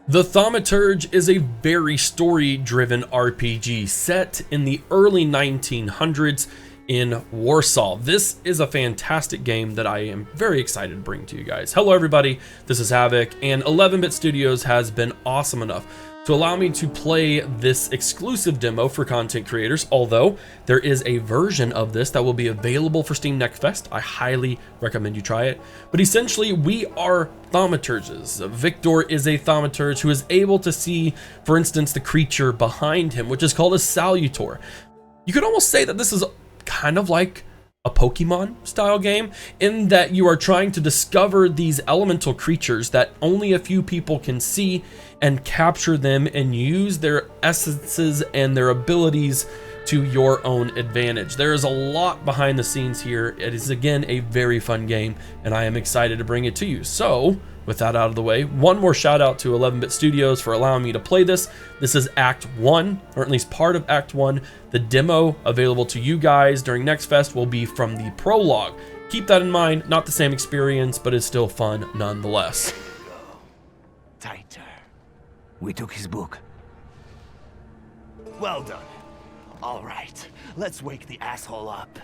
The Thaumaturge is a very story-driven RPG set in the early 1900s in Warsaw. This is a fantastic game that I am very excited to bring to you guys. Hello everybody, this is Havoc, and 11-Bit Studios has been awesome enough to allow me to play this exclusive demo for content creators, although there is a version of this that will be available for Steam Next Fest. I highly recommend you try it. But essentially, we are Thaumaturges. Victor is a Thaumaturge who is able to see, for instance, the creature behind him, which is called a Salutor. You could almost say that this is kind of like a Pokemon style game, in that you are trying to discover these elemental creatures that only a few people can see and capture them and use their essences and their abilities to your own advantage. There is a lot behind the scenes here. It is again a very fun game and I am excited to bring it to you. So with that out of the way, one more shout out to 11-Bit Studios for allowing me to play this. This is Act 1, or at least part of Act 1. The demo available to you guys during Next Fest will be from the prologue. Keep that in mind, not the same experience, but it's still fun nonetheless. Tighter. We took his book. Well done. All right, let's wake the asshole up.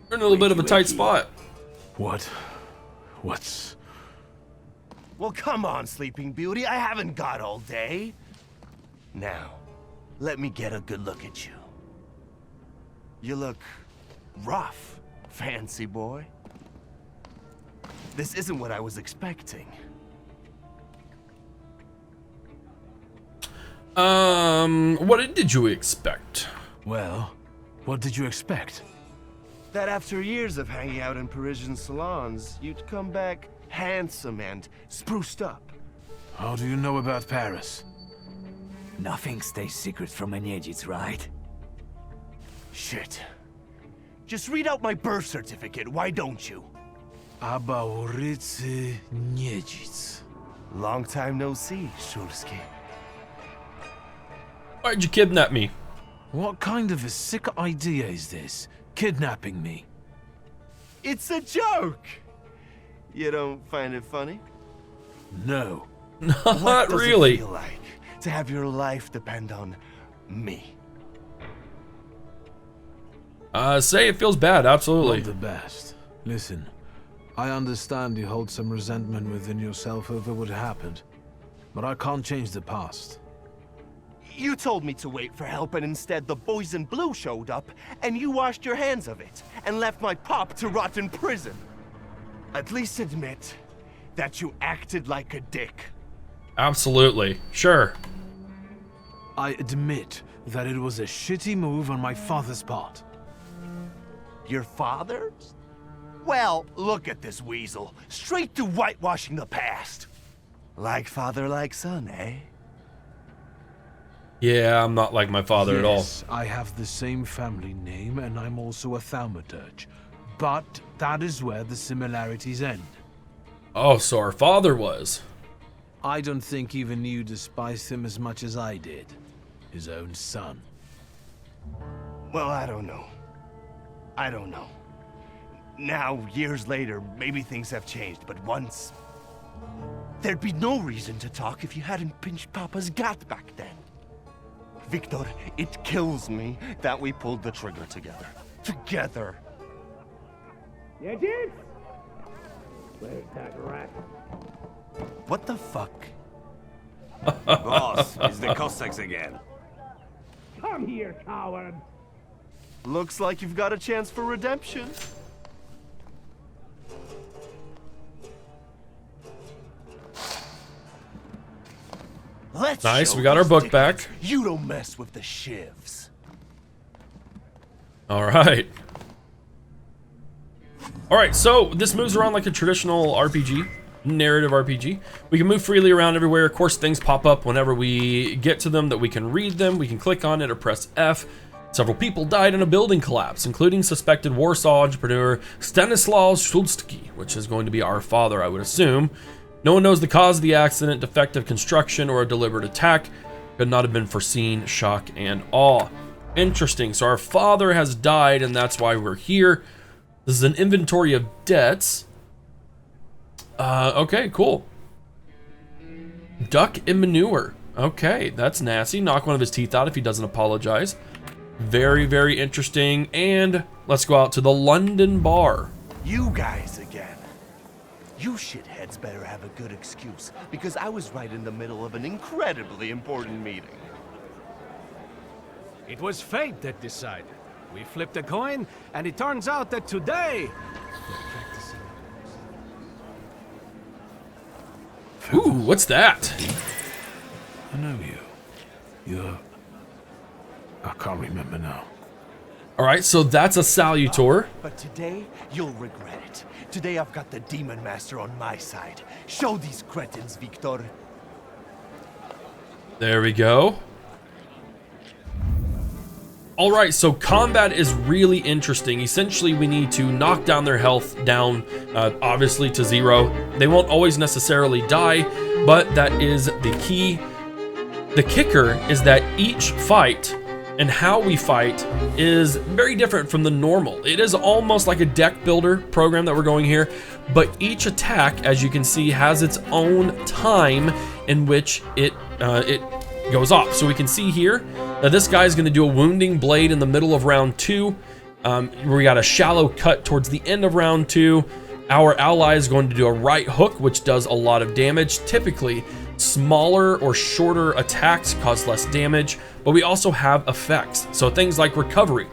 We're in a little bit of a tight spot. What's... Well, come on, Sleeping Beauty. I haven't got all day. Now, let me get a good look at you. You look rough, fancy boy. This isn't what I was expecting. What did you expect? Well, what did you expect? That after years of hanging out in Parisian salons, you'd come back handsome and spruced up. How do you know about Paris? Nothing stays secret from Niedzic, right? Shit. Just read out my birth certificate, why don't you? Aba ulicy Niedzic. Long time no see, Shulsky. Why'd you kidnap me? What kind of a sick idea is this? Kidnapping me? It's a joke! You don't find it funny? No. Not What does really. it feel like to have your life depend on me? Say it feels bad, absolutely. Not the best. Listen, I understand you hold some resentment within yourself over what happened, but I can't change the past. You told me to wait for help, and instead the boys in blue showed up, and you washed your hands of it, and left my pop to rot in prison. At least admit that you acted like a dick. Absolutely. Sure. I admit that it was a shitty move on my father's part. Your father's? Well, look at this weasel. Straight to whitewashing the past. Like father, like son, eh? Yeah, I'm not like my father at all. Yes, I have the same family name, and I'm also a Thaumaturge. But that is where the similarities end. Oh, so our father was. I don't think even you despised him as much as I did. His own son. Well, I don't know. I don't know. Now, years later, maybe things have changed, but once... There'd be no reason to talk if you hadn't pinched Papa's gut back then. Victor, it kills me that we pulled the trigger together. Together. You did? Where's that rat? What the fuck? Boss, it's the Cossacks again. Come here, coward! Looks like you've got a chance for redemption. Let's Nice, show we got our these book dickheads back. You don't mess with the shivs. All right. All right, so this moves around like a traditional RPG, narrative RPG. We can move freely around everywhere. Of course, things pop up whenever we get to them that we can read them. We can click on it or press F. Several people died in a building collapse, including suspected Warsaw entrepreneur Stanislaus Szulski, which is going to be our father, I would assume. No one knows the cause of the accident, defective construction, or a deliberate attack. Could not have been foreseen, shock, and awe. Interesting. So our father has died, and that's why we're here. This is an inventory of debts. Okay, cool. Duck and manure. Okay, that's nasty. Knock one of his teeth out if he doesn't apologize. Very, very interesting. And let's go out to the London bar. You guys again. You shitheads better have a good excuse, because I was right in the middle of an incredibly important meeting. It was fate that decided. We flipped a coin, and it turns out that today... Ooh, what's that? I know you. You're... I can't remember now. All right, so that's a Salutor. But today, you'll regret it. Today I've got the Demon Master on my side. Show these cretins, Victor. There we go. All right, so combat is really interesting. Essentially, we need to knock down their health down, obviously to 0. They won't always necessarily die, but that is the key. The kicker is that each fight and how we fight is very different from the normal. It is almost like a deck builder program that we're going here, but each attack, as you can see, has its own time in which it goes off. So we can see here that this guy is going to do a wounding blade in the middle of round 2. We got a shallow cut towards the end of round 2. Our ally is going to do a right hook, which does a lot of damage. Typically, smaller or shorter attacks cause less damage, but we also have effects. So things like recovery.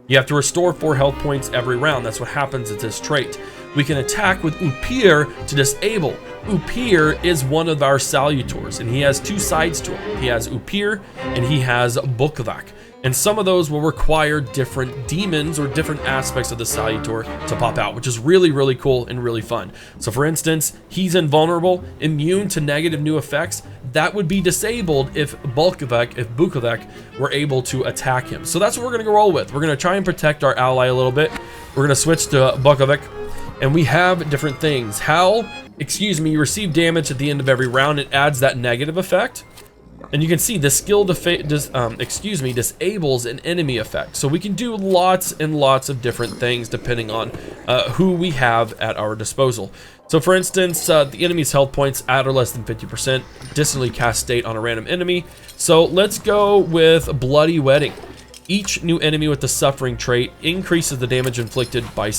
You have to restore 4 health points every round. That's what happens at this trait. We can attack with Upir to disable. Upir is one of our Salutors, and he has 2 sides to him. He has Upir, and he has Bukvak. And some of those will require different demons or different aspects of the Salutor to pop out, which is really, really cool and really fun. So for instance, he's invulnerable, immune to negative new effects. That would be disabled if Bukvak were able to attack him. So that's what we're gonna go roll with. We're gonna try and protect our ally a little bit. We're gonna switch to Bukvak, and we have different things. You receive damage at the end of every round. It adds that negative effect. And you can see the skill disables an enemy effect. So we can do lots and lots of different things depending on who we have at our disposal. So for instance, the enemy's health points at or less than 50%, distantly cast state on a random enemy. So let's go with Bloody Wedding. Each new enemy with the suffering trait increases the damage inflicted by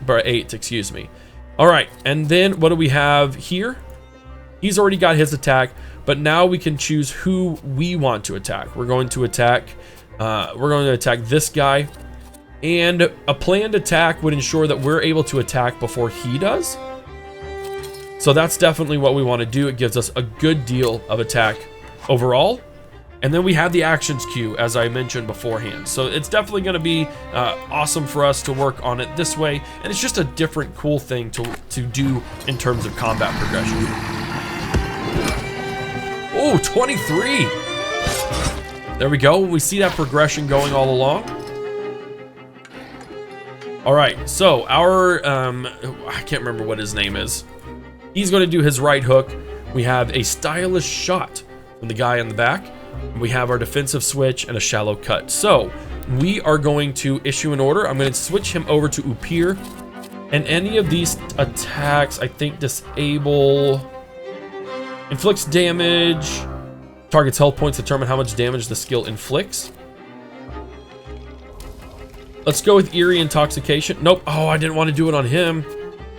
8, excuse me. All right, and then what do we have here? He's already got his attack, but now we can choose who we want to attack. We're going to attack this guy, and a planned attack would ensure that we're able to attack before he does. So that's definitely what we want to do. It gives us a good deal of attack overall. And then we have the actions queue, as I mentioned beforehand. So it's definitely going to be awesome for us to work on it this way. And it's just a different cool thing to do in terms of combat progression. Oh, 23. There we go. We see that progression going all along. All right, so our, I can't remember what his name is. He's going to do his right hook. We have a stylish shot from the guy in the back. We have our defensive switch and a shallow cut. So we are going to issue an order. I'm going to switch him over to Upir. And any of these attacks, I think, disable, inflicts damage, targets health points, determine how much damage the skill inflicts. Let's go with Eerie Intoxication. Nope. Oh, I didn't want to do it on him.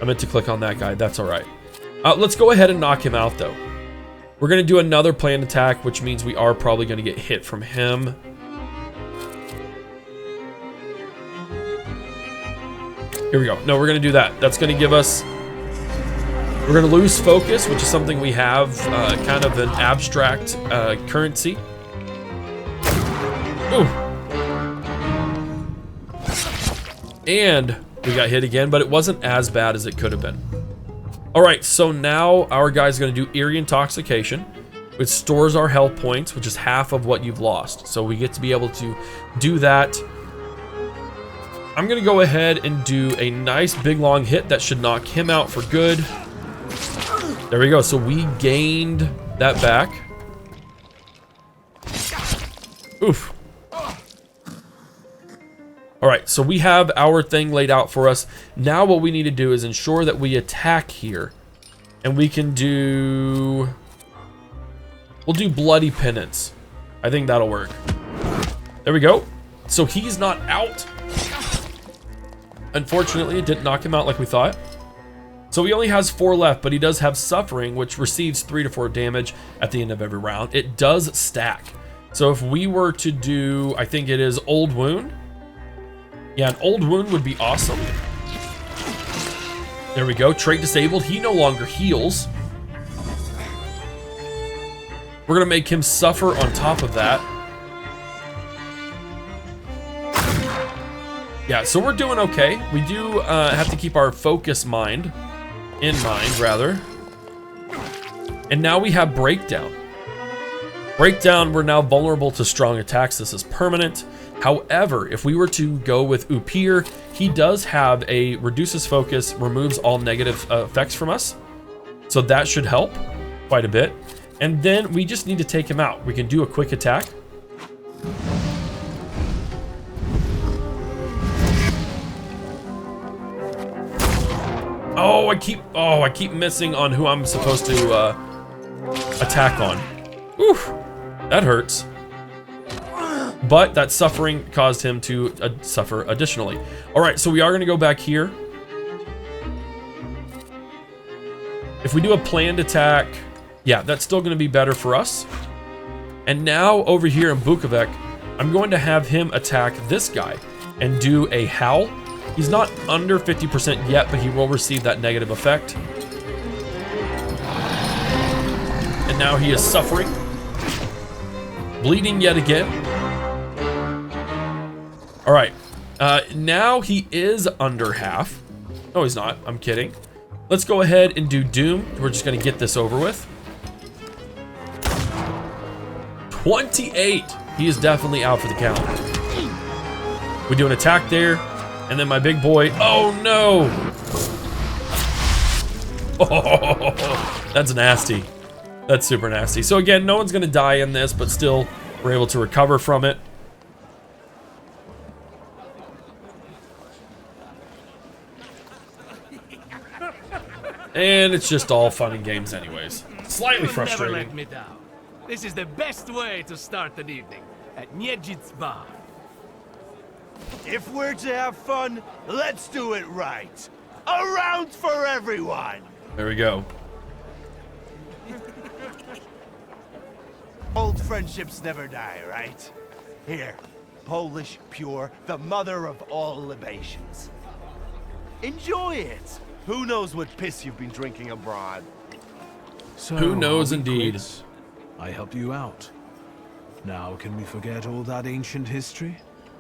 I meant to click on that guy. That's all right. Let's go ahead and knock him out, though. We're going to do another planned attack, which means we are probably going to get hit from him. Here we go. No, we're going to do that. That's going to give us... We're going to lose focus, which is something we have, kind of an abstract currency. Ooh. And we got hit again, but it wasn't as bad as it could have been. All right, so now our guy's going to do Eerie Intoxication, which stores our health points, which is half of what you've lost. So we get to be able to do that. I'm going to go ahead and do a nice big long hit that should knock him out for good. There we go. So we gained that back. Oof. All right, so we have our thing laid out for us. Now what we need to do is ensure that we attack here. And we can do... We'll do Bloody Penance. I think that'll work. There we go. So he's not out. Unfortunately, it didn't knock him out like we thought. So he only has 4 left, but he does have Suffering, which receives 3 to 4 damage at the end of every round. It does stack. So if we were to do, I think it is Old Wound. Yeah, an Old Wound would be awesome. There we go. Trait disabled. He no longer heals. We're going to make him suffer on top of that. Yeah, so we're doing okay. We do have to keep our focus in mind, rather. And now we have Breakdown. Breakdown, we're now vulnerable to strong attacks. This is permanent. However, if we were to go with Upir, he does have a reduces focus, removes all negative effects from us. So that should help quite a bit. And then we just need to take him out. We can do a quick attack. Oh, I keep missing on who I'm supposed to attack on. Oof, that hurts. But that suffering caused him to suffer additionally. All right, so we are going to go back here. If we do a planned attack, yeah, that's still going to be better for us. And now over here in Bukovic, I'm going to have him attack this guy and do a howl. He's not under 50% yet, but he will receive that negative effect. And now he is suffering. Bleeding yet again. All right, now he is under half. No, he's not, I'm kidding. Let's go ahead and do Doom. We're just gonna get this over with. 28, he is definitely out for the count. We do an attack there, and then my big boy, oh no! Oh, that's nasty. That's super nasty. So again, no one's gonna die in this, but still, we're able to recover from it. And it's just all fun and games anyways. Slightly frustrating. Never let me down. This is the best way to start an evening at Niedzic's bar. If we're to have fun, let's do it right. A round for everyone. There we go. Old friendships never die, right? Here, Polish pure, the mother of all libations. Enjoy it. Who knows what piss you've been drinking abroad? So, Who knows are we indeed. quits? I helped you out. Now can we forget all that ancient history?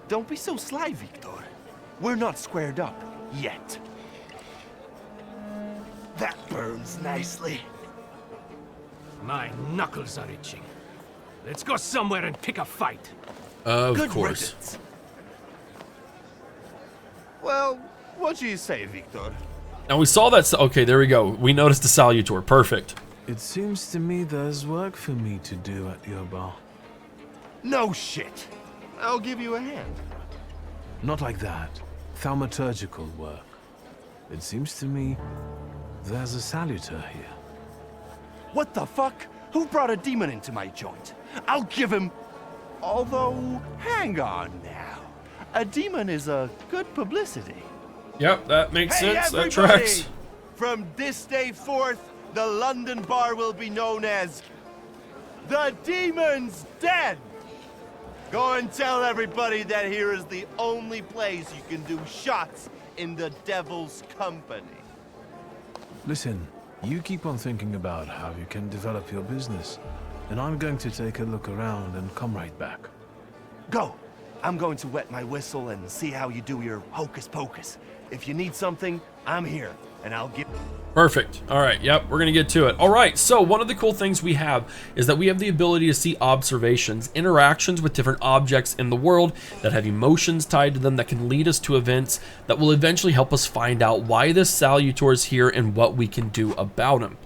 Don't be so sly, Victor. We're not squared up yet. That burns nicely. My knuckles are itching. Let's go somewhere and pick a fight. Of Good course. riddance. Well, what do you say, Victor? Now we saw that. Okay, there we go. We noticed the Salutor. Perfect. It seems to me there's work for me to do at your bar. No shit. I'll give you a hand. Not like that. Thaumaturgical work. It seems to me there's a Salutor here. What the fuck? Who brought a demon into my joint? I'll give him... Although, hang on now. A demon is a good publicity. Yep, that makes Hey, sense. That everybody! tracks. From this day forth, the London bar will be known as the Demon's Den. Go and tell everybody that here is the only place you can do shots in the devil's company. Listen, you keep on thinking about how you can develop your business, and I'm going to take a look around and come right back. Go. I'm going to wet my whistle and see how you do your hocus pocus. If you need something, I'm here, and I'll give... Perfect. All right. Yep. We're going to get to it. All right. So one of the cool things we have is that we have the ability to see observations, interactions with different objects in the world that have emotions tied to them that can lead us to events that will eventually help us find out why this Salutor is here and what we can do about him.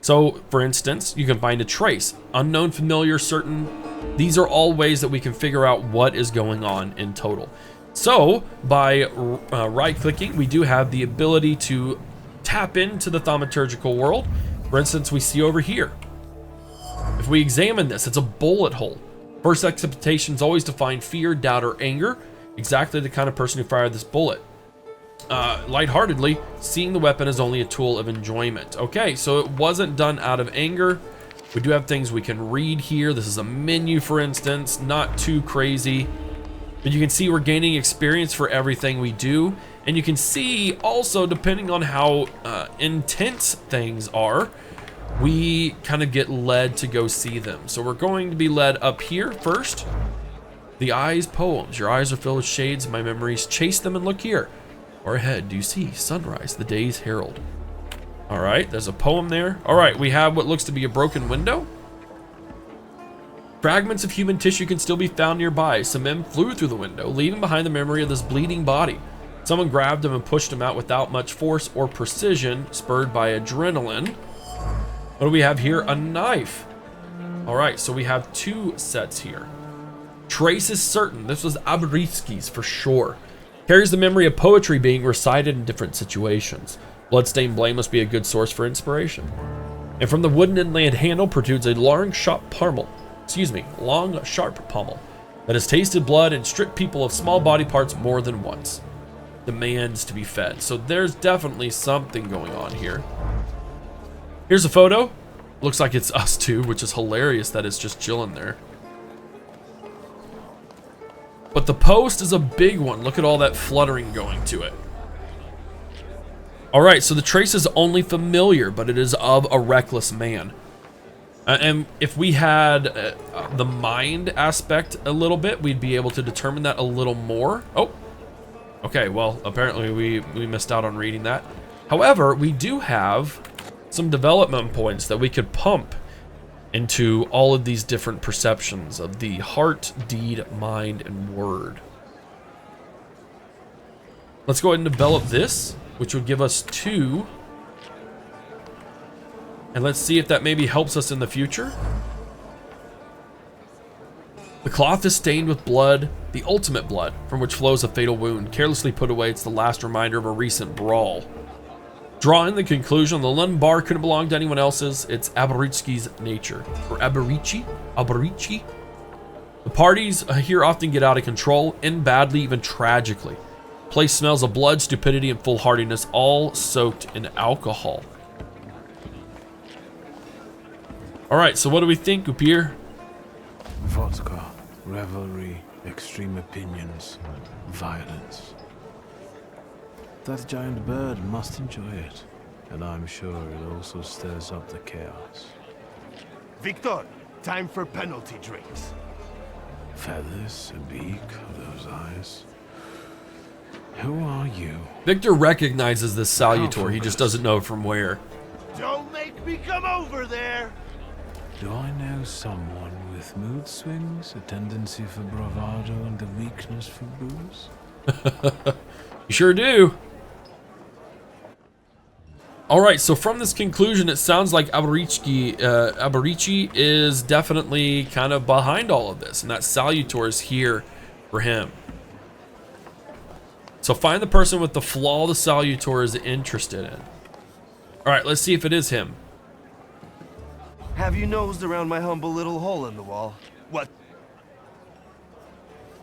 So, for instance, you can find a trace, unknown, familiar, certain. These are all ways that we can figure out what is going on in total. So by right-clicking, we do have the ability to tap into the thaumaturgical world. For instance, we see over here. If we examine this, it's a bullet hole. First expectation is always to find fear, doubt, or anger. Exactly the kind of person who fired this bullet. Lightheartedly, seeing the weapon is only a tool of enjoyment. Okay, so it wasn't done out of anger. We do have things we can read here. This is a menu, for instance, not too crazy. But you can see we're gaining experience for everything we do. And you can see also, depending on how intense things are, we kind of get led to go see them. So we're going to be led up here first. The eyes poems. Your eyes are filled with shades. My memories chase them, and look here. Or ahead, do you see sunrise, the day's herald? All right, there's a poem there. All right, we have what looks to be a broken window. Fragments of human tissue can still be found nearby. Some men flew through the window, leaving behind the memory of this bleeding body. Someone grabbed him and pushed him out without much force or precision, spurred by adrenaline. What do we have here? A knife. All right, so we have two sets here. Trace is certain. This was Aberitsky's for sure. Carries the memory of poetry being recited in different situations. Bloodstained blade must be a good source for inspiration. And from the wooden inland handle protrudes a long, sharp pommel that has tasted blood and stripped people of small body parts more than once. Demands to be fed. So there's definitely something going on here. Here's a photo. Looks like it's us two, which is hilarious that it's just chilling there. But the post is a big one. Look at all that fluttering going to it. All right, so the trace is only familiar, but it is of a reckless man. And if we had the mind aspect a little bit, we'd be able to determine that a little more. Oh, okay, well, apparently we missed out on reading that. However, we do have some development points that we could pump into all of these different perceptions of the heart, deed, mind, and word. Let's go ahead and develop this, which would give us 2. And let's see if that maybe helps us in the future. The cloth is stained with blood, the ultimate blood, from which flows a fatal wound. Carelessly put away, it's the last reminder of a recent brawl. Drawing the conclusion, the London bar couldn't belong to anyone else's. It's Aberitsky's nature. Or Aberici? The parties here often get out of control, end badly, even tragically. Place smells of blood, stupidity, and foolhardiness, all soaked in alcohol. All right, so what do we think, Upir? Vodka, revelry, extreme opinions, violence. That giant bird must enjoy it, and I'm sure it also stirs up the chaos. Victor, time for penalty drinks. Feathers, a beak, those eyes. Who are you? Victor recognizes this Salutor, he just doesn't know from where. Don't make me come over there! Do I know someone with mood swings, a tendency for bravado, and a weakness for booze? You sure do. All right, so from this conclusion, it sounds like Aberici is definitely kind of behind all of this, and that Salutor is here for him. So find the person with the flaw the Salutor is interested in. All right, let's see if it is him. Have you nosed around my humble little hole in the wall? What?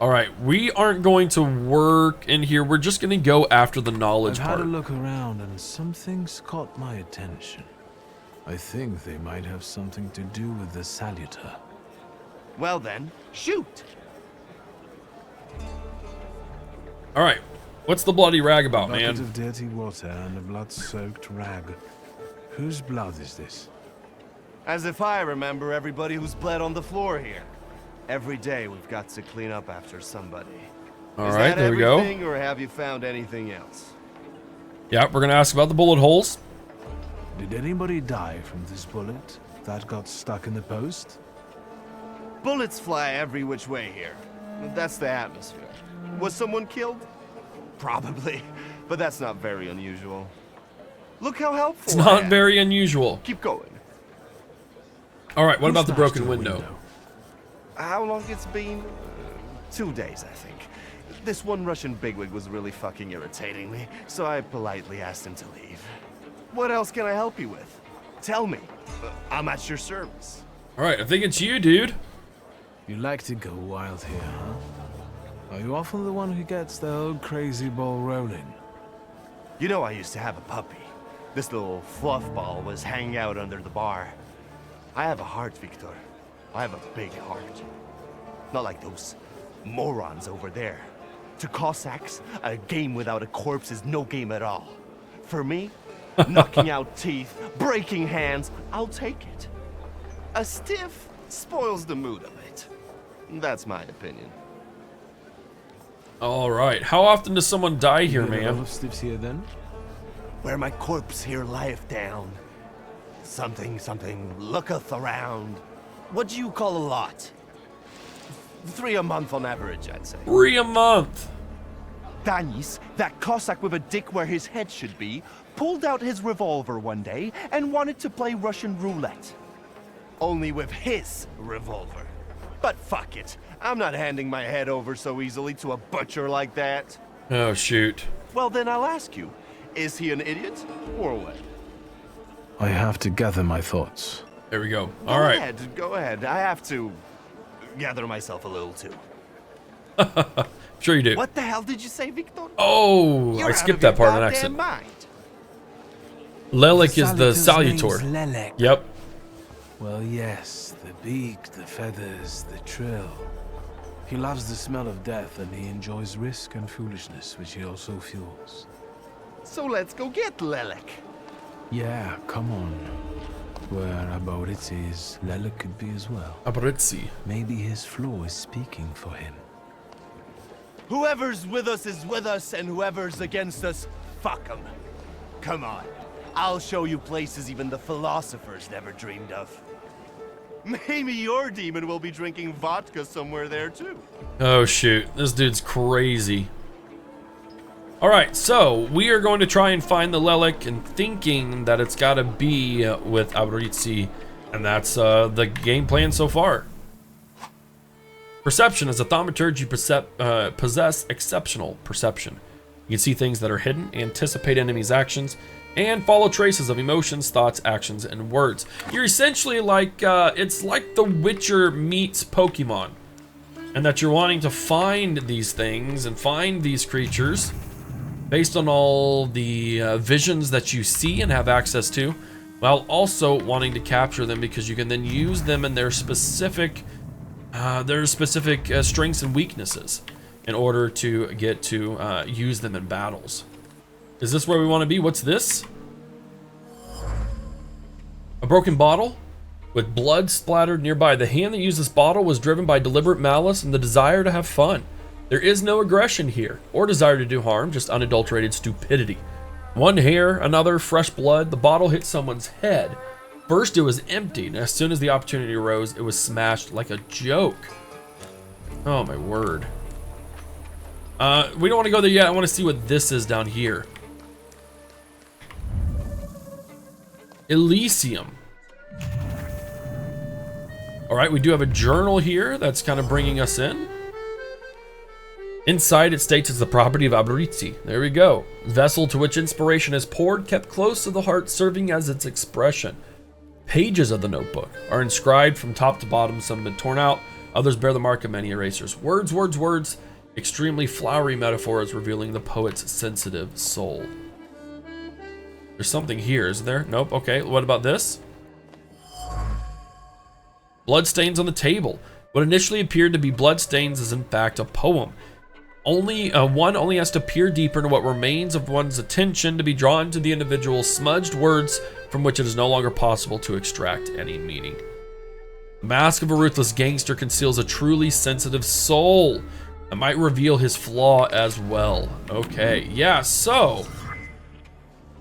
All right, we aren't going to work in here. We're just going to go after the knowledge I've part. had a look around and some things caught my attention. I think they might have something to do with the Salutor. Well then, shoot! All right, what's the bloody rag about, Bucket man? of dirty water and a blood-soaked rag. Whose blood is this? As if I remember everybody who's bled on the floor here. Every day we've got to clean up after somebody. All right, there we go. Is that everything, or have you found anything else? Yeah, we're going to ask about the bullet holes. Did anybody die from this bullet that got stuck in the post? Bullets fly every which way here. That's the atmosphere. Was someone killed? Probably, but that's not very unusual. Look how helpful It's not very unusual. Keep going. All right, what Who about the smashed broken your window? How long it's been? 2 days, I think. This one Russian bigwig was really fucking irritating me, so I politely asked him to leave. What else can I help you with? Tell me. I'm at your service. All right, I think it's you, dude. You like to go wild here, huh? Are you often the one who gets the whole crazy ball rolling? You know, I used to have a puppy. This little fluff ball was hanging out under the bar. I have a heart, Victor. I have a big heart. Not like those morons over there. To Cossacks, a game without a corpse is no game at all. For me, knocking out teeth, breaking hands, I'll take it. A stiff spoils the mood a bit. That's my opinion. All right, how often does someone die here, A lot man? of stiffs here then? Where my corpse here lieth down. Something, looketh around. What do you call a lot? 3 a month on average, I'd say. 3 a month. Danis, that Cossack with a dick where his head should be, pulled out his revolver one day and wanted to play Russian roulette. Only with his revolver. But fuck it. I'm not handing my head over so easily to a butcher like that. Oh, shoot. Well, then I'll ask you, is he an idiot or what? I have to gather my thoughts. There we go. All right. Go ahead. I have to gather myself a little too. Sure you do. What the hell did you say, Victor? Oh, You're I out skipped of your that part on goddamn accident. mind. Lelic is the Salutors' Salutor. name's Lelek. Yep. Well, yes, the beak, the feathers, the trill. He loves the smell of death and he enjoys risk and foolishness, which he also fuels. So let's go get Lelek. Yeah, come on. Where it is, Lelek could be as well. Abrizzi. Maybe his flaw is speaking for him. Whoever's with us is with us, and whoever's against us, fuck 'em. Come on. I'll show you places even the philosophers never dreamed of. Maybe your demon will be drinking vodka somewhere there too. Oh, shoot. This dude's crazy. All right, so we are going to try and find the Lelek and thinking that it's got to be with Abrizzi, and that's the game plan so far. Perception. As a thaumaturge, you possess exceptional perception. You can see things that are hidden, anticipate enemies' actions, and follow traces of emotions, thoughts, actions, and words. You're essentially like, it's like The Witcher meets Pokemon, and that you're wanting to find these things and find these creatures based on all the visions that you see and have access to, while also wanting to capture them because you can then use them in their specific strengths and weaknesses in order to get to use them in battles. Is this where we want to be? What's this? A broken bottle with blood splattered nearby. The hand that used this bottle was driven by deliberate malice and the desire to have fun. There is no aggression here or desire to do harm, just unadulterated stupidity. One hair, another, fresh blood. The bottle hit someone's head. First it was empty, and as soon as the opportunity arose, it was smashed like a joke. Oh my word. We don't want to go there yet. I want to see what this is down here. Elysium. All right, we do have a journal here that's kind of bringing us in. Inside, it states it's the property of Abrizzi. There we go. Vessel to which inspiration is poured, kept close to the heart, serving as its expression. Pages of the notebook are inscribed from top to bottom. Some have been torn out. Others bear the mark of many erasers. Words, words, words. Extremely flowery metaphors revealing the poet's sensitive soul. There's something here, isn't there? Nope. Okay, what about this? Bloodstains on the table. What initially appeared to be bloodstains is in fact a poem. One only has to peer deeper into what remains of one's attention to be drawn to the individual's smudged words from which it is no longer possible to extract any meaning. The mask of a ruthless gangster conceals a truly sensitive soul that might reveal his flaw as well. Okay, yeah, so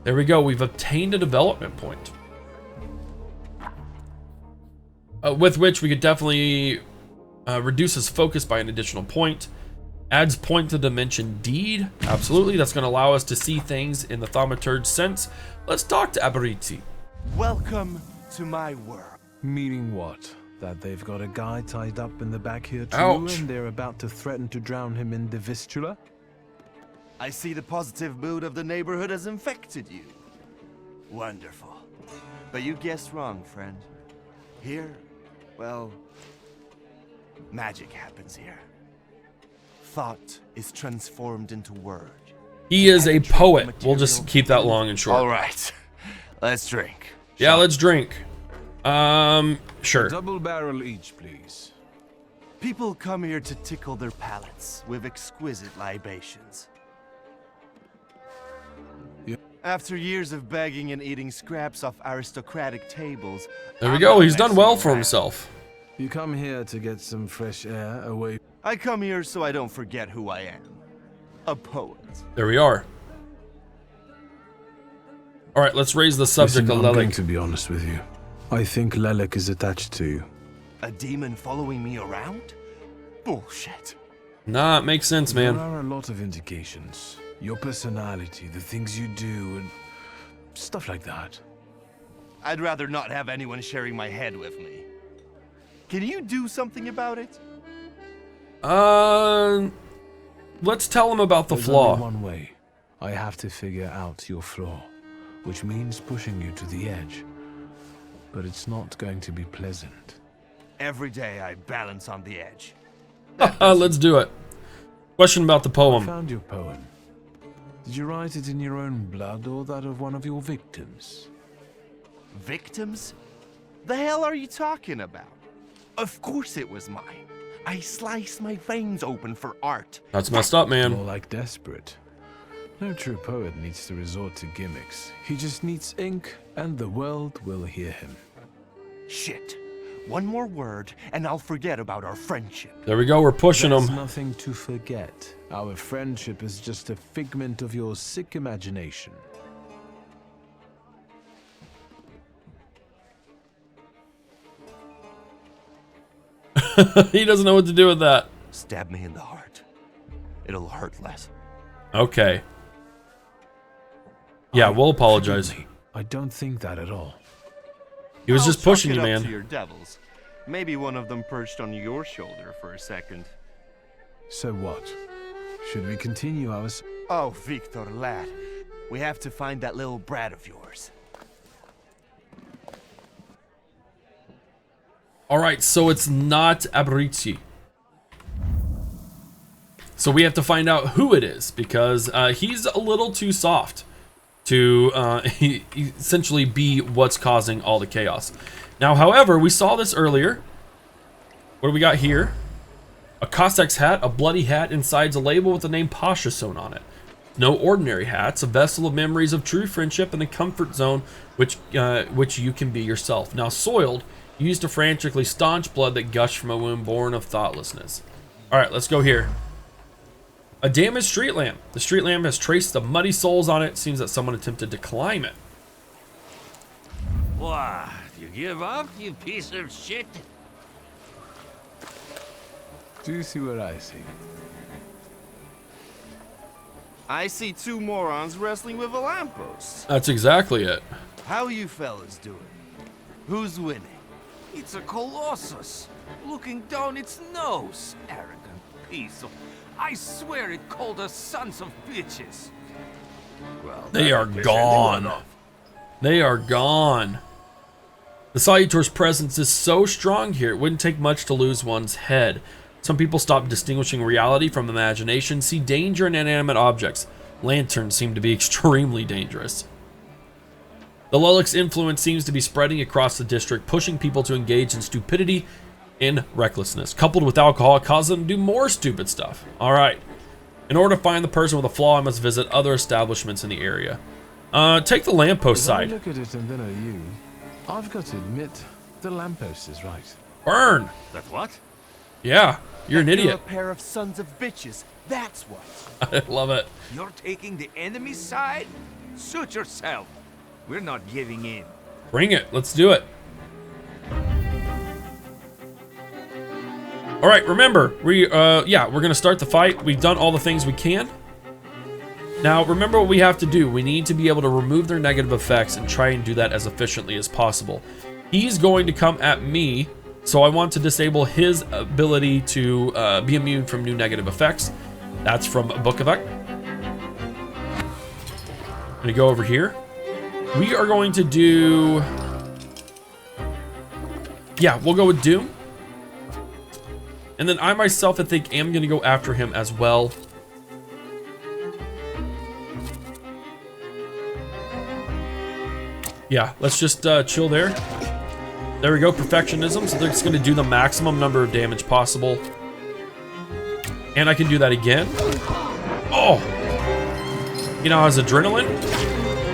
there we go. We've obtained a development point. With which we could definitely reduce his focus by an additional point. Adds point to dimension deed. Absolutely, that's going to allow us to see things in the Thaumaturge sense. Let's talk to Abrizzi. Welcome to my world. Meaning what? That they've got a guy tied up in the back here too, Ouch. and they're about to threaten to drown him in the Vistula? I see the positive mood of the neighborhood has infected you. Wonderful. But you guessed wrong, friend. Here, well, magic happens here. Thought is transformed into word. He is a poet. We'll just keep that long and short. All right, let's drink. Yeah, let's drink. Sure. Double barrel each, please. People come here to tickle their palates with exquisite libations. Yeah. After years of begging and eating scraps off aristocratic tables, There we I'm go. not He's done messing well for around. himself. You come here to get some fresh air away. I come here so I don't forget who I am. A poet. There we are. All right, let's raise the subject Listen, of I'm going Lelik. to be honest with you. I think Lelik is attached to you. A demon following me around? Bullshit. Nah, it makes sense, There man. are a lot of indications. Your personality, the things you do, and stuff like that. I'd rather not have anyone sharing my head with me. Can you do something about it? Let's tell him about the There's flaw. only one way. I have to figure out your flaw, which means pushing you to the edge. But it's not going to be pleasant. Every day I balance on the edge. Let's do it. Question about the I poem. found your poem. Did you write it in your own blood or that of one of your victims? Victims? The hell are you talking about? Of course it was mine. I sliced my veins open for art. That's messed up, More man. like desperate. No true poet needs to resort to gimmicks. He just needs ink, and the world will hear him. Shit. One more word, and I'll forget about our friendship. There we go. We're pushing There's him. nothing to forget. Our friendship is just a figment of your sick imagination. He doesn't know what to do with that. Stab me in the heart. It'll hurt less. Okay. Yeah, we'll apologize. Forgive me. I don't think that at all. He was just I'll pushing chalk you, it up man. to your devils. Maybe one of them perched on your shoulder for a second. So what? Should we continue our... Oh, Victor, lad. We have to find that little brat of yours. All right, so it's not Abrici. So we have to find out who it is because he's a little too soft to essentially be what's causing all the chaos. Now, however, we saw this earlier. What do we got here? A Cossack's hat, a bloody hat, inside's a label with the name Pasha sewn on it. No ordinary hats, a vessel of memories of true friendship and the comfort zone which you can be yourself. Now soiled, used to frantically staunch blood that gushed from a wound born of thoughtlessness. All right, let's go here. A damaged street lamp. The street lamp has traced the muddy soles on it. Seems that someone attempted to climb it. What? You give up, you piece of shit? Do you see what I see? I see two morons wrestling with a lamppost. That's exactly it. How you fellas doing? Who's winning? It's a colossus, looking down its nose. Arrogant piece of... I swear it called us sons of bitches. Well, They are gone. They are gone. The Salutors' presence is so strong here, it wouldn't take much to lose one's head. Some people stop distinguishing reality from imagination, see danger in inanimate objects. Lanterns seem to be extremely dangerous. The Lelik's influence seems to be spreading across the district, pushing people to engage in stupidity and recklessness. Coupled with alcohol, causes them to do more stupid stuff. All right. In order to find the person with a flaw, I must visit other establishments in the area. Take the lamppost As I side. look at it and then at you, I've got to admit, the lamppost is right. Burn. That what? Yeah, you're an You're idiot. a pair of sons of bitches. That's what. I love it. You're taking the enemy's side? Suit yourself. We're not giving in. Bring it. Let's do it. All right, remember, we're going to start the fight. We've done all the things we can. Now, remember what we have to do. We need to be able to remove their negative effects and try and do that as efficiently as possible. He's going to come at me So I want to disable his ability to be immune from new negative effects. That's from HForHavoc. I'm gonna go over here. We are going to do, yeah, we'll go with Doom. And then I myself, I think, am gonna go after him as well. Yeah, let's just chill there. There we go, perfectionism. So they're just gonna do the maximum number of damage possible. And I can do that again. Oh! You know, has adrenaline.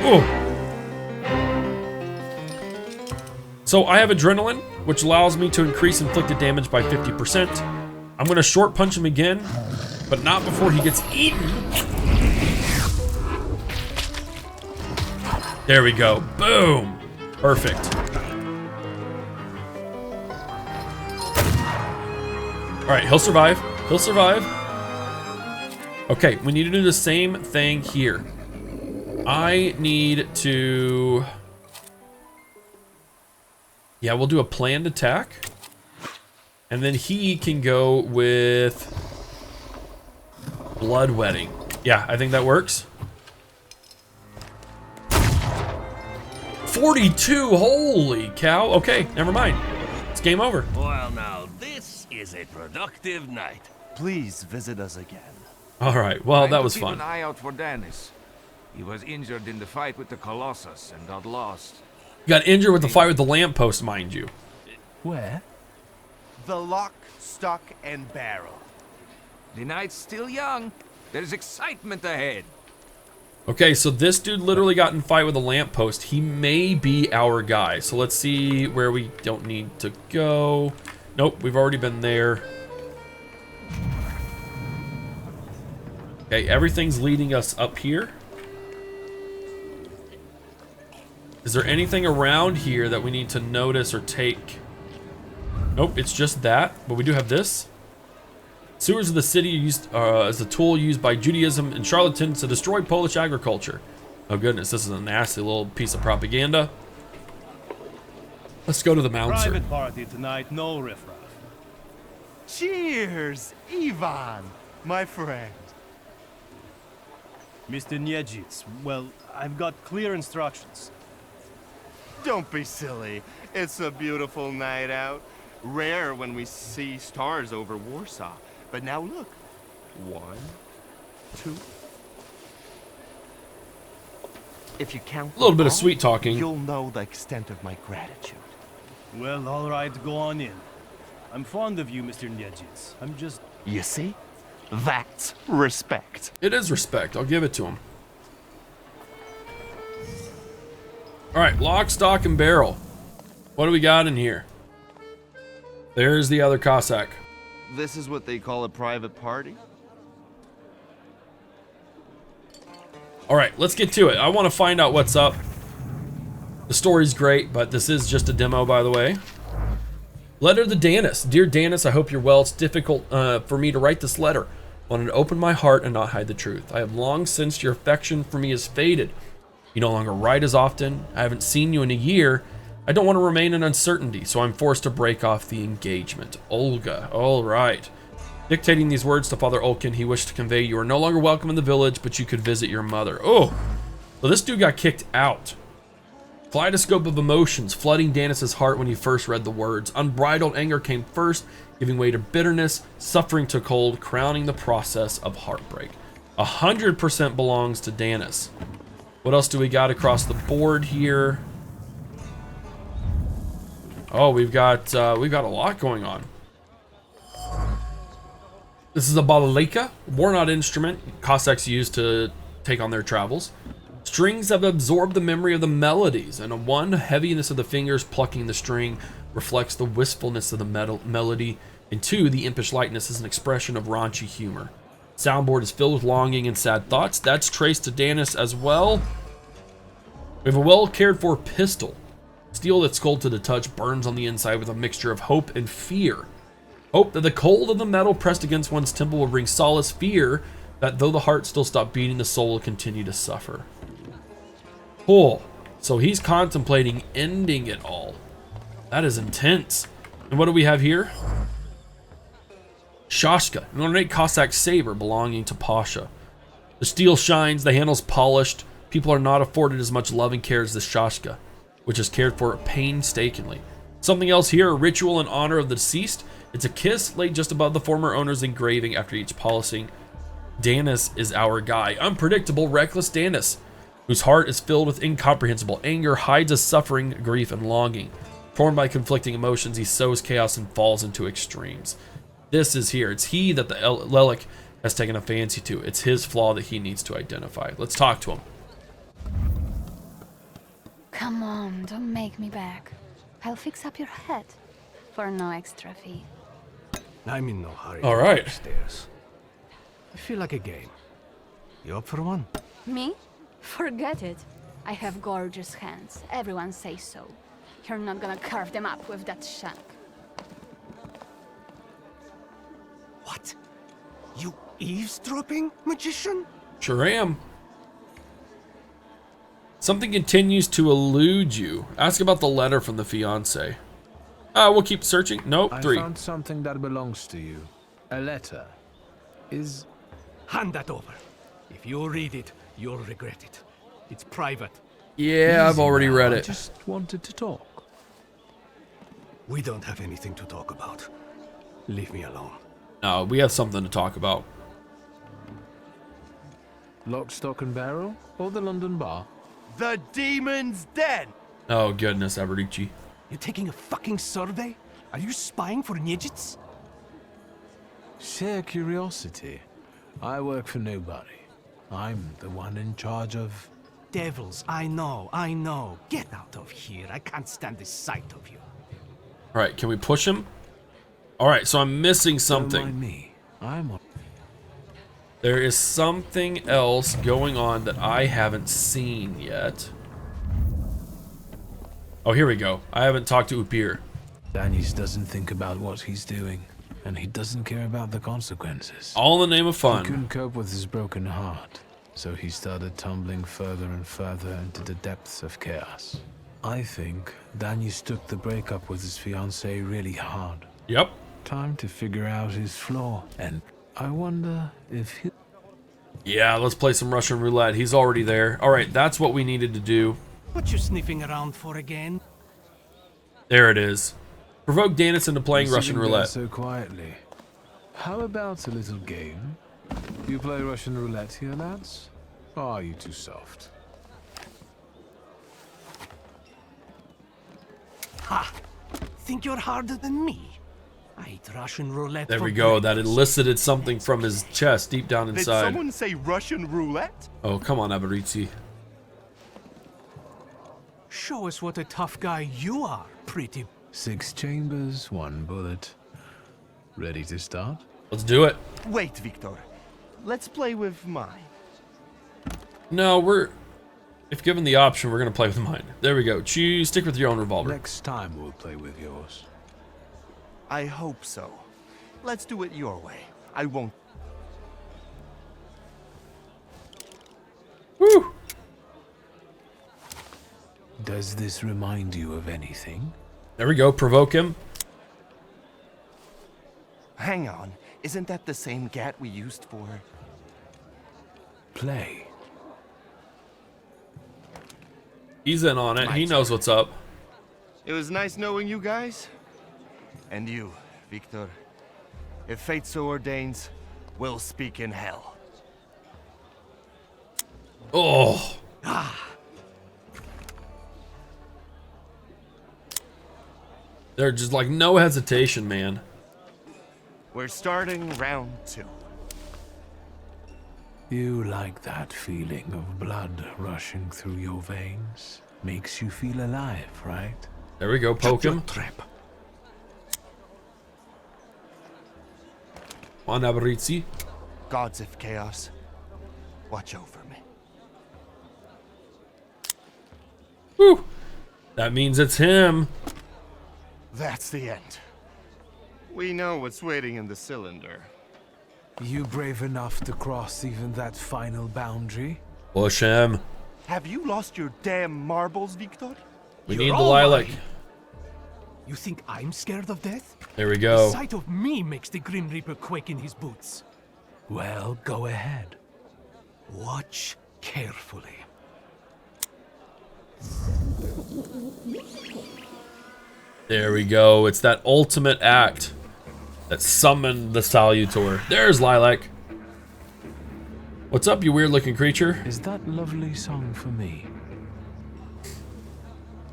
Oh! So I have adrenaline, which allows me to increase inflicted damage by 50%. I'm gonna short punch him again, but not before he gets eaten. There we go, boom. Perfect. All right, he'll survive, he'll survive. Okay, we need to do the same thing here. I need to, yeah, we'll do a planned attack. And then he can go with bloodwetting. Yeah, I think that works. 42, holy cow. Okay, never mind. It's game over. Well, now, this is a productive night. Please visit us again. All right, well, that was Keep fun. an eye out for Dennis. He was injured in the fight with the Colossus and got lost. Got injured with the fight with the lamppost, mind you. Where? The lock, stock, and barrel. The night's still young. There's excitement ahead. Okay, so this dude literally got in a fight with a lamppost. He may be our guy. So let's see where we don't need to go. Nope, we've already been there. Okay, everything's leading us up here. Is there anything around here that we need to notice or take? Nope, it's just that, but we do have this. Sewers of the city are used as a tool used by Judaism and charlatans to destroy Polish agriculture. Oh goodness, this is a nasty little piece of propaganda. Let's go to the Mouncer. Private party tonight, no riffraff. Cheers, Ivan, my friend. Mr. Niedzic, well, I've got clear instructions. Don't be silly. It's a beautiful night out. Rare when we see stars over Warsaw. But now look. 1, 2. If you count A little bit of all, sweet talking. you'll know the extent of my gratitude. Well, all right, go on in. I'm fond of you, Mr. Niedzic. I'm just... You see? That's respect. It is respect. I'll give it to him. All right, lock, stock, and barrel. What do we got in here? There's the other Cossack. This is what they call a private party? All right, let's get to it. I want to find out what's up. The story's great, but this is just a demo, by the way. Letter to Danis. Dear Danis, I hope you're well. It's difficult for me to write this letter. I wanted to open my heart and not hide the truth. I have long since your affection for me has faded. You no longer write as often. I haven't seen you in a year. I don't want to remain in uncertainty, so I'm forced to break off the engagement. Olga. All right. Dictating these words to Father Olkin, he wished to convey you are no longer welcome in the village, but you could visit your mother. Oh, so this dude got kicked out. Kaleidoscope of emotions flooding Danis's heart when he first read the words. Unbridled anger came first, giving way to bitterness. Suffering took hold, crowning the process of heartbreak. 100% belongs to Danis. What else do we got across the board here? Oh, we've got a lot going on. This is a balalaika, worn-out instrument Cossacks use to take on their travels. Strings have absorbed the memory of the melodies, and one heaviness of the fingers plucking the string reflects the wistfulness of the melody, and two, the impish lightness is an expression of raunchy humor. Soundboard is filled with longing and sad thoughts. That's traced to Danis as well. We have a well-cared-for pistol. Steel that's cold to the touch burns on the inside with a mixture of hope and fear. Hope that the cold of the metal pressed against one's temple will bring solace. Fear that though the heart still stopped beating, the soul will continue to suffer. Cool. So he's contemplating ending it all. That is intense. And what do we have here? Shashka, an ornate Cossack saber belonging to Pasha. The steel shines, the handle's polished. People are not afforded as much love and care as the Shashka, which is cared for painstakingly. Something else here, a ritual in honor of the deceased. It's a kiss laid just above the former owner's engraving after each polishing. Danis is our guy. Unpredictable, reckless Danis, whose heart is filled with incomprehensible anger, hides his suffering, grief, and longing. Torn by conflicting emotions, he sows chaos and falls into extremes. This is here. It's he that the Lelik has taken a fancy to. It's his flaw that he needs to identify. Let's talk to him. Come on, don't make me beg. I'll fix up your head for no extra fee. I'm in no hurry. All right. Upstairs. I feel like a game. You up for one? Me? Forget it. I have gorgeous hands. Everyone says so. You're not gonna carve them up with that shank. What? You eavesdropping, magician? Sure am. Something continues to elude you. Ask about the letter from the fiancé. We'll keep searching. Nope, I 3. found something that belongs to you. A letter. Is... Hand that over. If you read it, you'll regret it. It's private. Yeah, I've already read I it. just wanted to talk. We don't have anything to talk about. Leave me alone. No, we have something to talk about. Lock, stock and barrel? Or the London bar? The demon's den! Oh, goodness, Averici. You taking a fucking survey? Are you spying for Nijits? Sheer curiosity. I work for nobody. I'm the one in charge of... Devils, I know. Get out of here. I can't stand the sight of you. All right, can we push him? All right, so I'm missing Don't mind something. me. I'm on... There is something else going on that I haven't seen yet. Oh, here we go. I haven't talked to Upir. Danis doesn't think about what he's doing, and he doesn't care about the consequences. All in the name of He fun. couldn't cope with his broken heart, so he started tumbling further and further into the depths of chaos. I think Danis took the breakup with his fiancée really hard. Yep. Time to figure out his flaw, and I wonder if he... Yeah, let's play some Russian roulette. He's already there. All right, that's what we needed to do. What you sniffing around for again? There it is. Provoke Danis into playing You Russian sitting there roulette. so quietly. How about a little game? You play Russian roulette here, lads? Or are you too soft? Ha! Think you're harder than me? I eat Russian roulette. There for we go. That breakfast. elicited something from his chest deep down Did inside. someone say Russian roulette? Oh, come on, Averici. Show us what a tough guy you are, pretty. 6 chambers, 1 bullet. Ready to start? Let's do it. Wait, Victor. Let's play with mine. No, if given the option, we're going to play with mine. There we go. Choose, stick with your own revolver. Next time we'll play with yours. I hope so. Let's do it your way. I won't. Woo! Does this remind you of anything? There we go. Provoke him. Hang on. Isn't that the same gat we used for... Play. He's in on it. He knows what's up. It was nice knowing you guys. And you, Victor. If fate so ordains, we'll speak in hell. Oh. There's just like no hesitation, man. We're starting round 2. You like that feeling of blood rushing through your veins? Makes you feel alive, right? There we go. Poke him. Trap. On Averici. Gods of chaos, watch over me. Whew. That means it's him. That's the end. We know what's waiting in the cylinder. You brave enough to cross even that final boundary? Push him. Have you lost your damn marbles, Victor? We need the lilac. You think I'm scared of death? There we The go. sight of me makes the Grim Reaper quake in his boots. Well, go ahead. Watch carefully. There we go. It's that ultimate act that summoned the Salutor. There's Lilac. What's up, you weird-looking creature? Is that lovely song for me?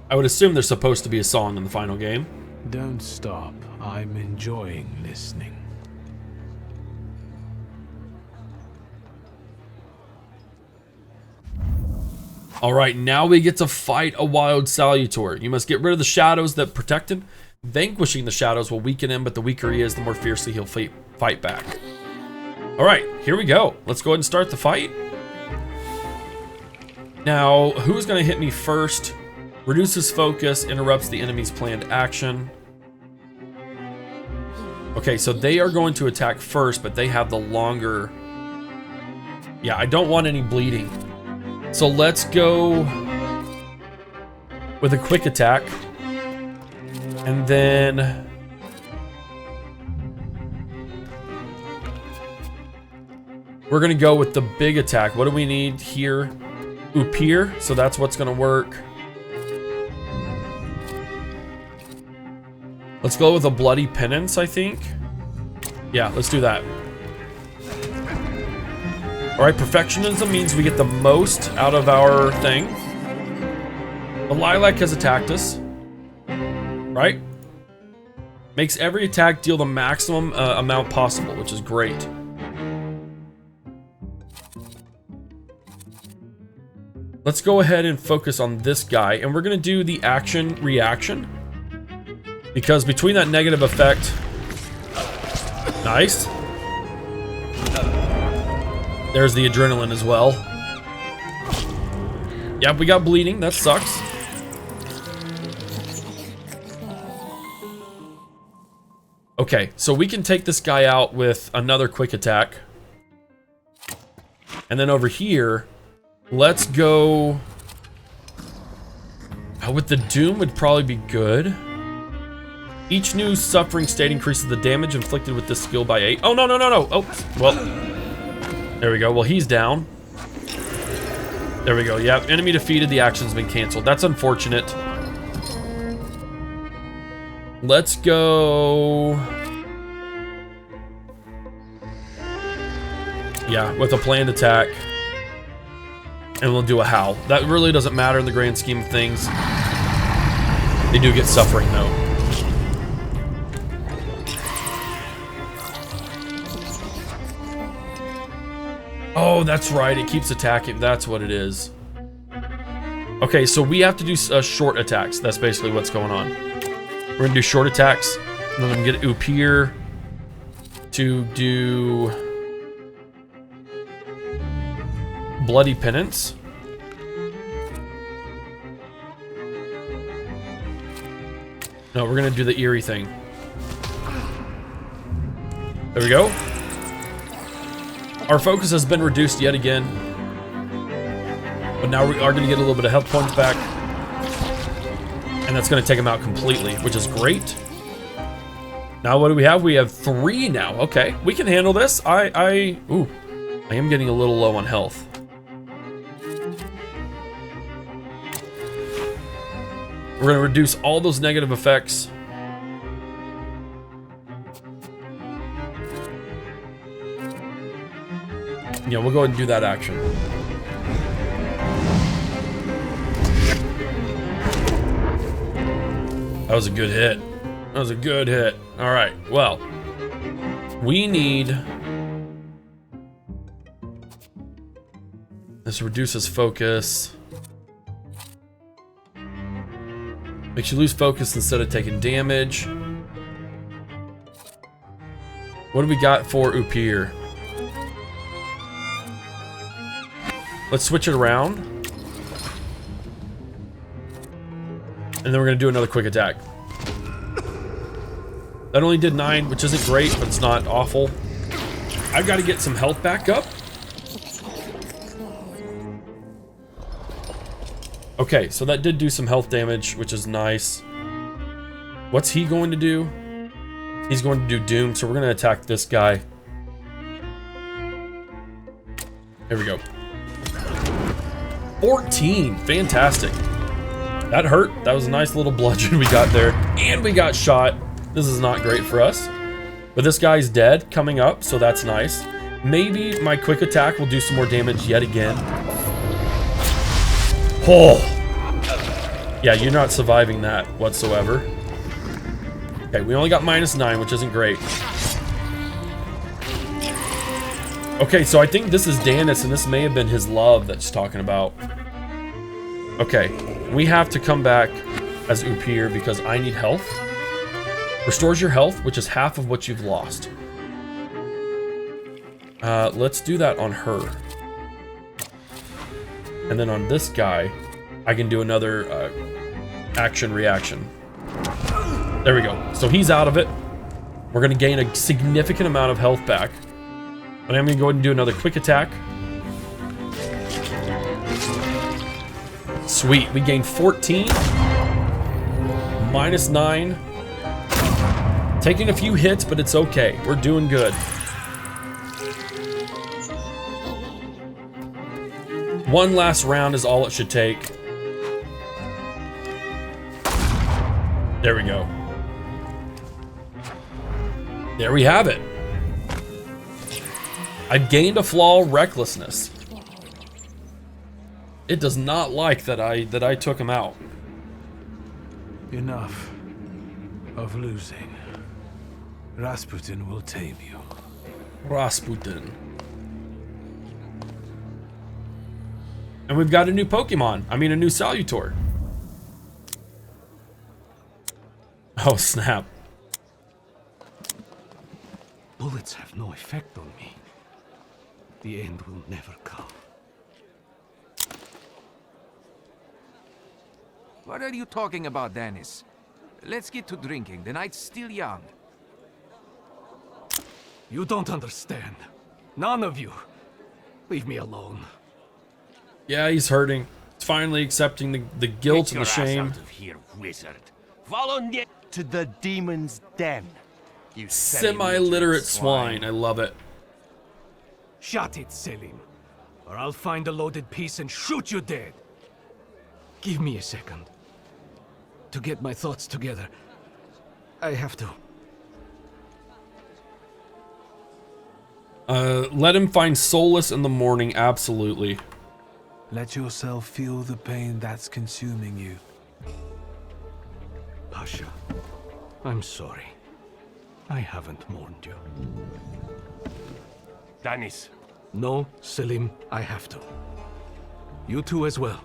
I would assume there's supposed to be a song in the final game. Don't stop. I'm enjoying listening. Alright, now we get to fight a wild Salutor. You must get rid of the shadows that protect him. Vanquishing the shadows will weaken him, but the weaker he is, the more fiercely he'll fight back. Alright, here we go. Let's go ahead and start the fight. Now, who's going to hit me first? Reduces focus, interrupts the enemy's planned action. Okay, so they are going to attack first, but they have the longer... Yeah, I don't want any bleeding. So let's go with a quick attack. And then... we're going to go with the big attack. What do we need here? Upir, so that's what's going to work. Let's go with a bloody penance, I think. Yeah, let's do that. Alright, perfectionism means we get the most out of our thing. The Lilac has attacked us. Right? Makes every attack deal the maximum amount possible, which is great. Let's go ahead and focus on this guy, and we're going to do the action-reaction. Because between that negative effect... Nice. There's the adrenaline as well. Yep, we got bleeding. That sucks. Okay, so we can take this guy out with another quick attack. And then over here, let's go... with the Doom would probably be good. Each new suffering state increases the damage inflicted with this skill by 8. Oh, no, no, no, no. Oh, well. There we go. Well, he's down. There we go. Yep, enemy defeated. The action's been canceled. That's unfortunate. Let's go... yeah, with a planned attack. And we'll do a howl. That really doesn't matter in the grand scheme of things. They do get suffering, though. Oh, that's right. It keeps attacking. That's what it is. Okay, so we have to do short attacks. That's basically what's going on. We're going to do short attacks. And then I'm going to get Upir to do Bloody Penance. No, we're going to do the eerie thing. There we go. Our focus has been reduced yet again. But now we are going to get a little bit of health points back. And that's going to take him out completely, which is great. Now what do we have? We have 3 now. Okay, we can handle this. I am getting a little low on health. We're going to reduce all those negative effects. Yeah, we'll go ahead and do that action. That was a good hit. That was a good hit. All right, well, we need... this reduces focus. Makes you lose focus instead of taking damage. What do we got for Upir? Let's switch it around. And then we're going to do another quick attack. That only did 9, which isn't great, but it's not awful. I've got to get some health back up. Okay, so that did do some health damage, which is nice. What's he going to do? He's going to do Doom, so we're going to attack this guy. There we go. 14. Fantastic. That hurt. That was a nice little bludgeon we got there. And we got shot. This is not great for us. But this guy's dead coming up, so that's nice. Maybe my quick attack will do some more damage yet again. Oh! Yeah, you're not surviving that whatsoever. Okay, we only got -9, which isn't great. Okay, so I think this is Danis, and this may have been his love that's talking about. Okay, we have to come back as Upir because I need health. Restores your health, which is half of what you've lost. Let's do that on her. And then on this guy, I can do another action-reaction. There we go. So he's out of it. We're going to gain a significant amount of health back. And I'm going to go ahead and do another quick attack. Sweet. We gained 14. -9. Taking a few hits, but it's okay. We're doing good. One last round is all it should take. There we go. There we have it. I've gained a flaw, recklessness. It does not like that I took him out. Enough of losing. Rasputin will tame you. Rasputin. And we've got a new Pokemon. I mean, a new Salutor. Oh, snap. Bullets have no effect on me. The end will never come. What are you talking about, Danis? Let's get to drinking. The night's still young. You don't understand. None of you. Leave me alone. Yeah, he's hurting. He's finally accepting the guilt and the shame. Out of here, wizard. Volunteer to the demon's den. You Semi-literate swine. I love it. Shut it, Selim. Or I'll find a loaded piece and shoot you dead. Give me a second. To get my thoughts together. I have to. Let him find solace in the morning, absolutely. Let yourself feel the pain that's consuming you. Pasha, I'm sorry. I haven't mourned you. Danis. No, Selim, I have to. You two as well.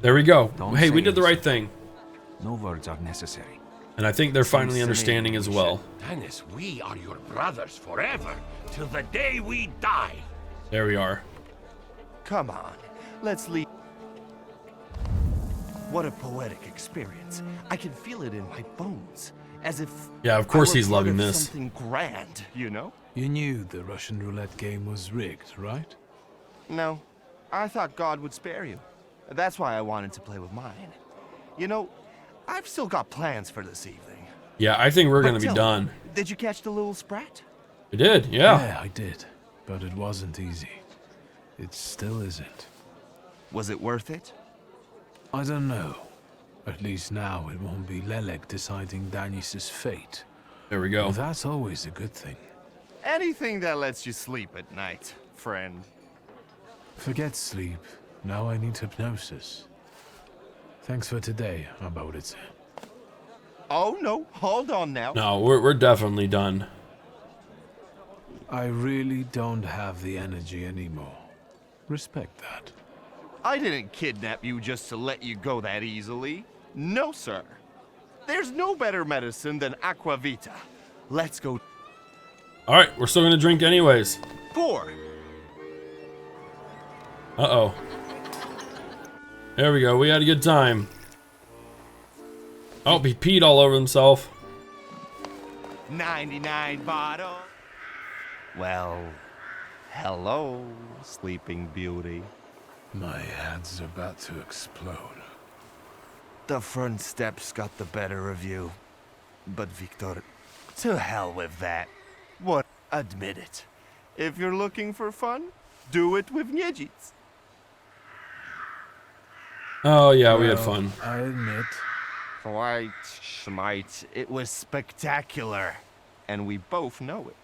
There we go. Don't Hey, say we did the this. right thing. No words are necessary. And I think they're finally understanding as well. Danis, we are your brothers forever, till the day we die. There we are. Come on, let's leave. What a poetic experience. I can feel it in my bones, as if Yeah, of course I were he's part loving of this. Something grand, you know? You knew the Russian roulette game was rigged, right? No, I thought God would spare you. That's why I wanted to play with mine. You know, I've still got plans for this evening. Yeah, I think we're But going to be tell me, done. Did you catch the little sprat? We did, yeah. Yeah, I did. But it wasn't easy. It still isn't. Was it worth it? I don't know. At least now it won't be Lelek deciding Danis's fate. There we go. Well, that's always a good thing. Anything that lets you sleep at night, friend. Forget sleep. Now I need hypnosis. Thanks for today, Aboditze. Oh no, hold on now. No, we're definitely done. I really don't have the energy anymore. Respect that. I didn't kidnap you just to let you go that easily. No, sir. There's no better medicine than aquavita. Let's go. All right, we're still going to drink anyways. 4. Uh-oh. There we go. We had a good time. Oh, he peed all over himself. 99 bottles. Well, hello, Sleeping Beauty. My head's about to explode. The front steps got the better of you. But Victor, to hell with that. What? Admit it. If you're looking for fun, do it with Niedzic. Oh yeah, we had Well, fun. I admit. Right, Schmite. It was spectacular. And we both know it.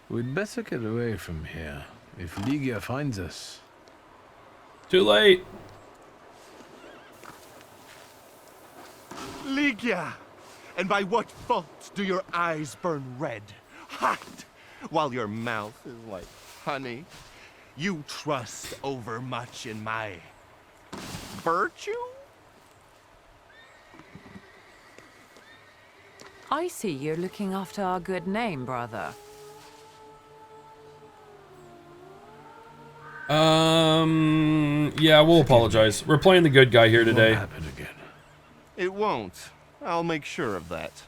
We'd better get away from here. If Ligia finds us. Too late. Ligia! And by what fault do your eyes burn red, hot, while your mouth is like honey? You trust overmuch in my virtue? I see you're looking after our good name, brother. Yeah, we'll apologize. We're playing the good guy here It won't today. happen again. It won't. I'll make sure of that.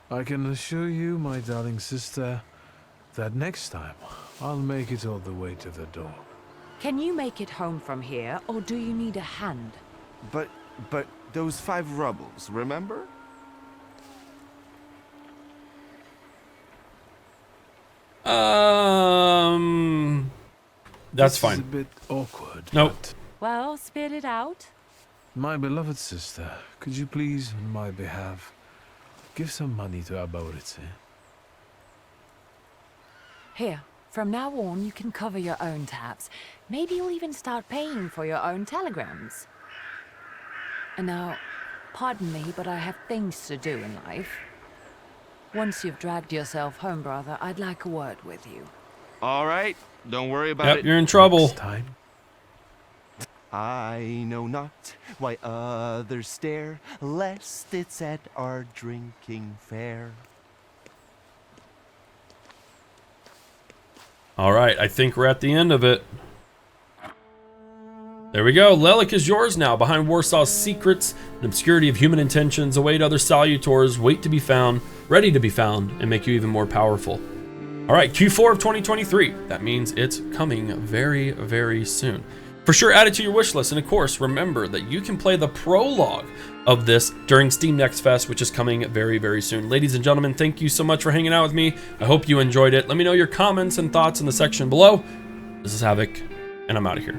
I can assure you, my darling sister, that next time I'll make it all the way to the door. Can you make it home from here, or do you need a hand? But those 5 rebels, remember? That's This is fine. a bit awkward. Nope. but Well, spit it out. my beloved sister, could you please, on my behalf, give some money to Arborice? Here, from now on, you can cover your own tabs. Maybe you'll even start paying for your own telegrams. And now, pardon me, but I have things to do in life. Once you've dragged yourself home, brother, I'd like a word with you. All right. Don't worry about Yep, it. you're in trouble. Next time. I know not why others stare, lest it's at our drinking fair. All right, I think we're at the end of it. There we go. Lelik is yours now. Behind Warsaw's secrets and obscurity of human intentions await other Salutors, wait to be found, ready to be found, and make you even more powerful. All right, Q4 of 2023. That means it's coming very, very soon. For sure, add it to your wish list. And of course, remember that you can play the prologue of this during Steam Next Fest, which is coming very, very soon. Ladies and gentlemen, thank you so much for hanging out with me. I hope you enjoyed it. Let me know your comments and thoughts in the section below. This is Havoc, and I'm out of here.